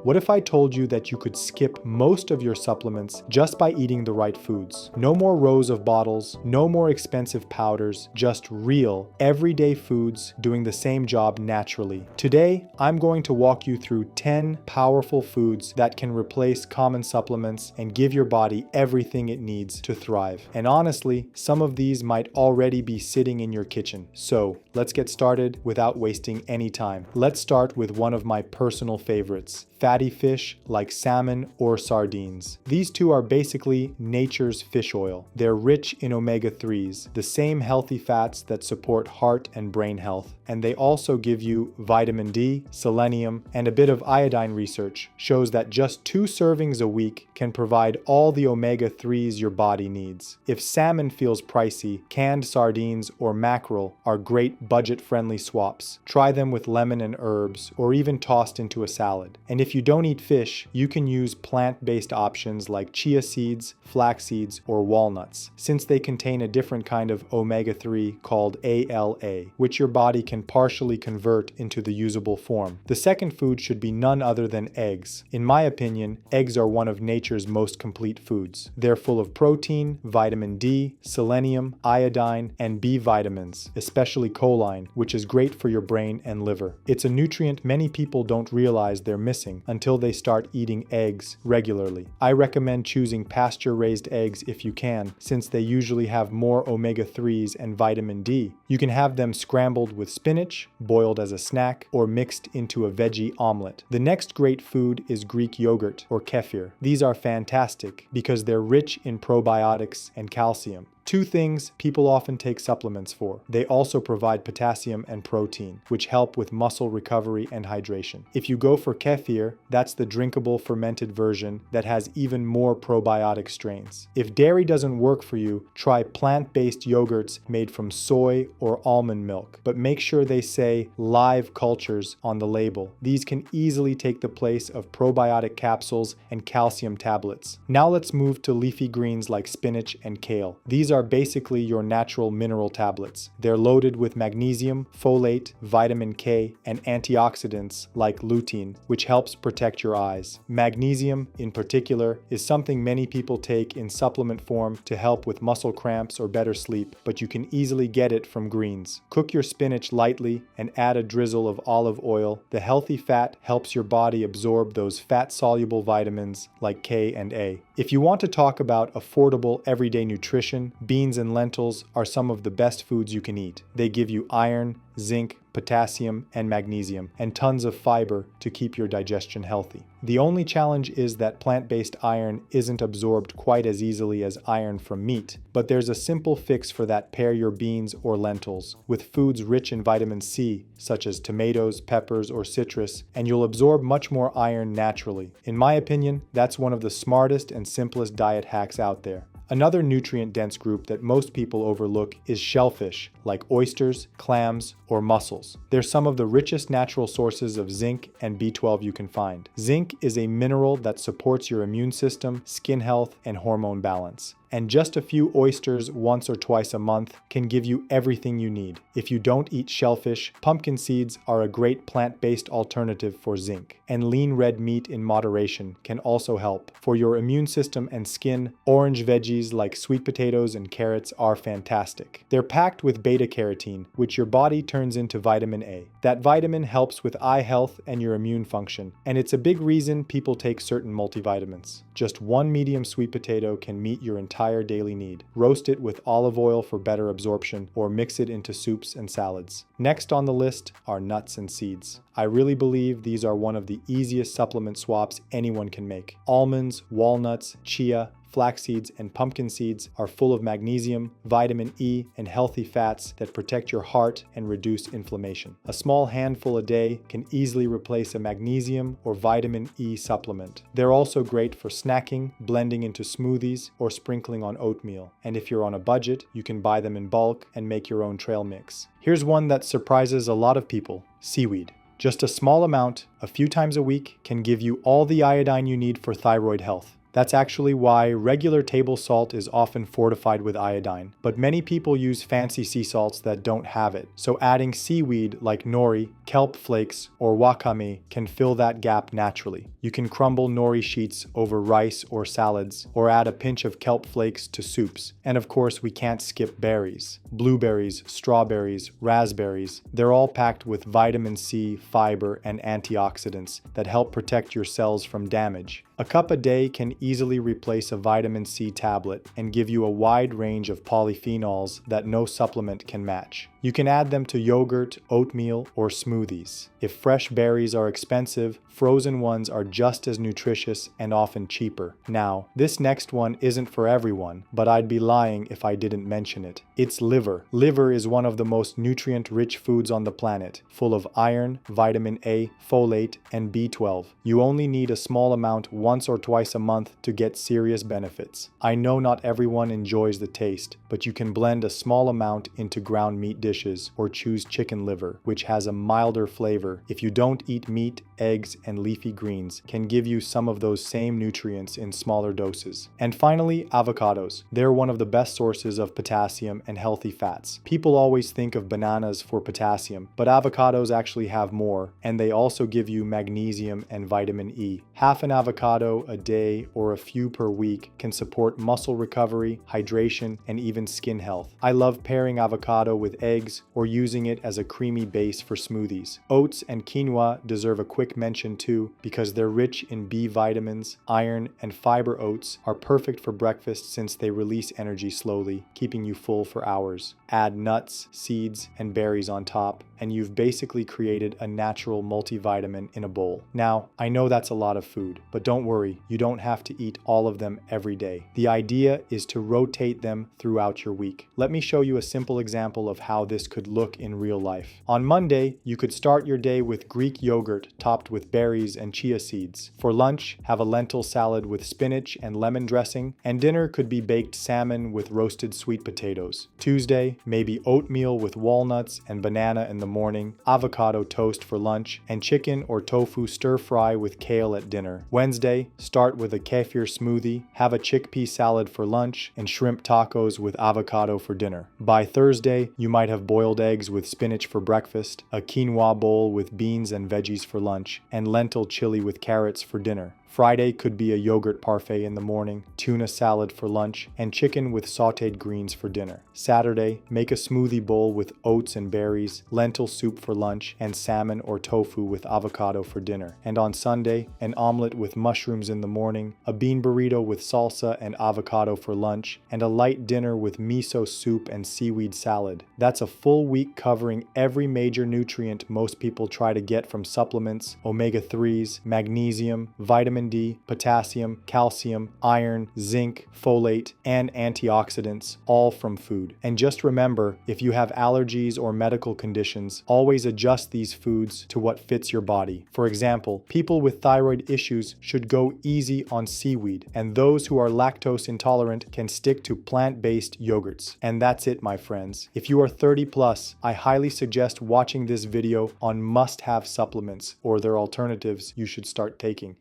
What if I told you that you could skip most of your supplements just by eating the right foods? No more rows of bottles, no more expensive powders, just real, everyday foods doing the same job naturally. Today, I'm going to walk you through 10 powerful foods that can replace common supplements and give your body everything it needs to thrive. And honestly, some of these might already be sitting in your kitchen. So, let's get started without wasting any time. Let's start with one of my personal favorites: fatty fish like salmon or sardines. These two are basically nature's fish oil. They're rich in omega-3s, the same healthy fats that support heart and brain health. And they also give you vitamin D, selenium, and a bit of iodine. Research shows that just 2 servings a week can provide all the omega-3s your body needs. If salmon feels pricey, canned sardines or mackerel are great budget-friendly swaps. Try them with lemon and herbs, or even tossed into a salad. And if you don't eat fish, you can use plant-based options like chia seeds, flax seeds, or walnuts, since they contain a different kind of omega-3 called ALA, which your body can partially convert into the usable form. The second food should be none other than eggs. In my opinion, eggs are one of nature's most complete foods. They're full of protein, vitamin D, selenium, iodine, and B vitamins, especially choline, which is great for your brain and liver. It's a nutrient many people don't realize they're missing until they start eating eggs regularly. I recommend choosing pasture-raised eggs if you can, since they usually have more omega-3s and vitamin D. You can have them scrambled with spinach, boiled as a snack, or mixed into a veggie omelet. The next great food is Greek yogurt or kefir. These are fantastic because they're rich in probiotics and calcium. 2 things people often take supplements for. They also provide potassium and protein, which help with muscle recovery and hydration. If you go for kefir, that's the drinkable fermented version that has even more probiotic strains. If dairy doesn't work for you, try plant-based yogurts made from soy or almond milk, but make sure they say live cultures on the label. These can easily take the place of probiotic capsules and calcium tablets. Now let's move to leafy greens like spinach and kale. These are basically your natural mineral tablets. They're loaded with magnesium, folate, vitamin K, and antioxidants like lutein, which helps protect your eyes. Magnesium, in particular, is something many people take in supplement form to help with muscle cramps or better sleep, but you can easily get it from greens. Cook your spinach lightly and add a drizzle of olive oil. The healthy fat helps your body absorb those fat-soluble vitamins like K and A. If you want to talk about affordable everyday nutrition, beans and lentils are some of the best foods you can eat. They give you iron, zinc, potassium, and magnesium, and tons of fiber to keep your digestion healthy. The only challenge is that plant-based iron isn't absorbed quite as easily as iron from meat, but there's a simple fix for that. Pair your beans or lentils with foods rich in vitamin C, such as tomatoes, peppers, or citrus, and you'll absorb much more iron naturally. In my opinion, that's one of the smartest and simplest diet hacks out there. Another nutrient-dense group that most people overlook is shellfish, like oysters, clams, or mussels. They're some of the richest natural sources of zinc and B12 you can find. Zinc is a mineral that supports your immune system, skin health, and hormone balance. And just a few oysters once or twice a month can give you everything you need. If you don't eat shellfish, pumpkin seeds are a great plant-based alternative for zinc. And lean red meat in moderation can also help. For your immune system and skin, orange veggies like sweet potatoes and carrots are fantastic. They're packed with beta-carotene, which your body turns into vitamin A. That vitamin helps with eye health and your immune function, and it's a big reason people take certain multivitamins. Just 1 medium sweet potato can meet your entire daily need. Roast it with olive oil for better absorption, or mix it into soups and salads. Next on the list are nuts and seeds. I really believe these are one of the easiest supplement swaps anyone can make. Almonds, walnuts, chia, flax seeds, and pumpkin seeds are full of magnesium, vitamin E, and healthy fats that protect your heart and reduce inflammation. A small handful a day can easily replace a magnesium or vitamin E supplement. They're also great for snacking, blending into smoothies, or sprinkling on oatmeal. And if you're on a budget, you can buy them in bulk and make your own trail mix. Here's one that surprises a lot of people: seaweed. Just a small amount, a few times a week, can give you all the iodine you need for thyroid health. That's actually why regular table salt is often fortified with iodine, but many people use fancy sea salts that don't have it. So adding seaweed like nori, kelp flakes, or wakame can fill that gap naturally. You can crumble nori sheets over rice or salads, or add a pinch of kelp flakes to soups. And of course, we can't skip berries. Blueberries, strawberries, raspberries, they're all packed with vitamin C, fiber, and antioxidants that help protect your cells from damage. A cup a day can easily replace a vitamin C tablet and give you a wide range of polyphenols that no supplement can match. You can add them to yogurt, oatmeal, or smoothies. If fresh berries are expensive, frozen ones are just as nutritious and often cheaper. Now, this next one isn't for everyone, but I'd be lying if I didn't mention it. It's liver. Liver is one of the most nutrient-rich foods on the planet, full of iron, vitamin A, folate, and B12. You only need a small amount once or twice a month to get serious benefits. I know not everyone enjoys the taste, but you can blend a small amount into ground meat dishes or choose chicken liver, which has a milder flavor. If you don't eat meat, eggs, and leafy greens, can give you some of those same nutrients in smaller doses. And finally, avocados. They're one of the best sources of potassium and healthy fats. People always think of bananas for potassium, but avocados actually have more, and they also give you magnesium and vitamin E. Half an avocado a day or a few per week can support muscle recovery, hydration, and even skin health. I love pairing avocado with eggs or using it as a creamy base for smoothies. Oats and quinoa deserve a quick mention too, because they're rich in B vitamins, iron, and fiber. Oats are perfect for breakfast since they release energy slowly, keeping you full for hours. Add nuts, seeds, and berries on top, and you've basically created a natural multivitamin in a bowl. Now, I know that's a lot of food, but don't worry, you don't have to eat all of them every day. The idea is to rotate them throughout your week. Let me show you a simple example of how this could look in real life. On Monday, you could start your day with Greek yogurt topped with berries and chia seeds. For lunch, have a lentil salad with spinach and lemon dressing, and dinner could be baked salmon with roasted sweet potatoes. Tuesday, maybe oatmeal with walnuts and banana in the morning, avocado toast for lunch, and chicken or tofu stir fry with kale at dinner. Wednesday, start with a kefir smoothie, have a chickpea salad for lunch, and shrimp tacos with avocado for dinner. By Thursday, you might have boiled eggs with spinach for breakfast, a quinoa bowl with beans and veggies for lunch, and lentil chili with carrots for dinner. Friday could be a yogurt parfait in the morning, tuna salad for lunch, and chicken with sautéed greens for dinner. Saturday, make a smoothie bowl with oats and berries, lentil soup for lunch, and salmon or tofu with avocado for dinner. And on Sunday, an omelet with mushrooms in the morning, a bean burrito with salsa and avocado for lunch, and a light dinner with miso soup and seaweed salad. That's a full week covering every major nutrient most people try to get from supplements: omega-3s, magnesium, vitamin D, potassium, calcium, iron, zinc, folate, and antioxidants, all from food. And just remember, if you have allergies or medical conditions, always adjust these foods to what fits your body. For example, people with thyroid issues should go easy on seaweed, and those who are lactose intolerant can stick to plant-based yogurts. And that's it, my friends. If you are 30 plus, I highly suggest watching this video on must-have supplements or their alternatives you should start taking.